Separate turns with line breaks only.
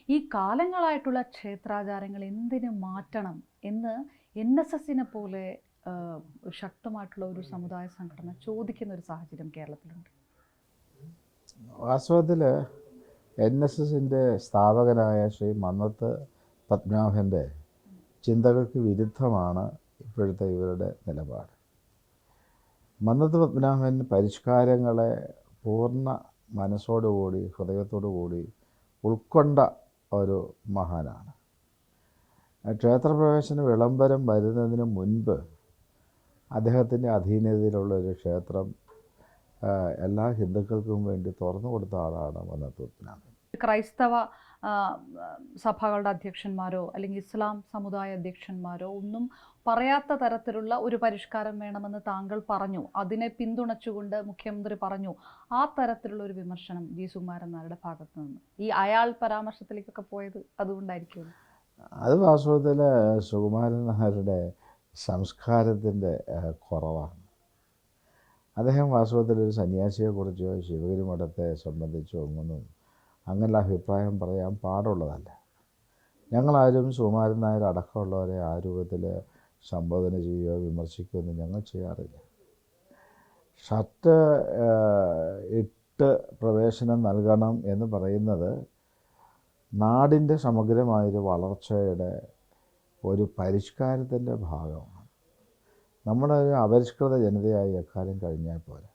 ഈ കാലങ്ങളായിട്ടുള്ള ക്ഷേത്രാചാരങ്ങൾ എന്തിനു മാറ്റണം എന്ന് NSSനെ പോലെ ശക്തമായിട്ടുള്ള ഒരു സമുദായ സംഘടന ചോദിക്കുന്ന ഒരു സാഹചര്യം കേരളത്തിലുണ്ട്.
വാസ്തവത്തിൽ NSSൻ്റെ സ്ഥാപകനായ ശ്രീ മന്നത്ത് പത്മനാഭൻ്റെ ചിന്തകൾക്ക് വിരുദ്ധമാണ് ഇപ്പോഴത്തെ ഇവരുടെ നിലപാട്. മന്നത്ത് പത്മനാഭൻ പരിഷ്കാരങ്ങളെ പൂർണ്ണ മനസ്സോടുകൂടി ഹൃദയത്തോടുകൂടി ഉൾക്കൊണ്ട ഒരു മഹാനാണ്. ക്ഷേത്രപ്രവേശന വിളംബരം വരുന്നതിന് മുൻപ് അദ്ദേഹത്തിൻ്റെ അധീനതയിലുള്ള ഒരു ക്ഷേത്രം എല്ലാ ഹിന്ദുക്കൾക്കും വേണ്ടി തുറന്നു കൊടുത്ത ആളാണ് മന്നത്ത് പത്മനാഭൻ.
ക്രൈസ്തവ സഭകളുടെ അധ്യക്ഷന്മാരോ അല്ലെങ്കിൽ ഇസ്ലാം സമുദായ അധ്യക്ഷന്മാരോ ഒന്നും പറയാത്ത തരത്തിലുള്ള ഒരു പരിഷ്കാരം വേണമെന്ന് താങ്കൾ പറഞ്ഞു. അതിനെ പിന്തുണച്ചുകൊണ്ട് മുഖ്യമന്ത്രി പറഞ്ഞു. ആ തരത്തിലുള്ള ഒരു വിമർശനം ജി സുകുമാരൻ നായരുടെ ഭാഗത്തു നിന്ന് ഈ അയാൾ പരാമർശത്തിലേക്കൊക്കെ പോയത് അതുകൊണ്ടായിരിക്കും.
അത് വാസ്തവത്തിൽ സുകുമാരൻ നായരുടെ സംസ്കാരത്തിൻ്റെ കുറവാണ്. അദ്ദേഹം വാസ്തവത്തിൽ ഒരു സന്യാസിയെക്കുറിച്ചോ ശിവഗിരി മഠത്തെ സംബന്ധിച്ചോ ഒന്നും അങ്ങനെയുള്ള അഭിപ്രായം പറയാൻ പാടുള്ളതല്ല. ഞങ്ങളാരും സുകുമാരൻ നായർ അടക്കമുള്ളവരെ ആ രൂപത്തിൽ സംബോധന ചെയ്യുകയോ വിമർശിക്കുകയോ ഞങ്ങൾ ചെയ്യാറില്ല. ഷർട്ട് ഇട്ട് പ്രവേശനം നൽകണം എന്ന് പറയുന്നത് നാടിൻ്റെ സമഗ്രമായൊരു വളർച്ചയുടെ ഒരു പരിഷ്കാരത്തിൻ്റെ ഭാഗമാണ്. നമ്മുടെ ഒരു അപരിഷ്കൃത ജനതയായി എക്കാലം കഴിഞ്ഞാൽ പോലെ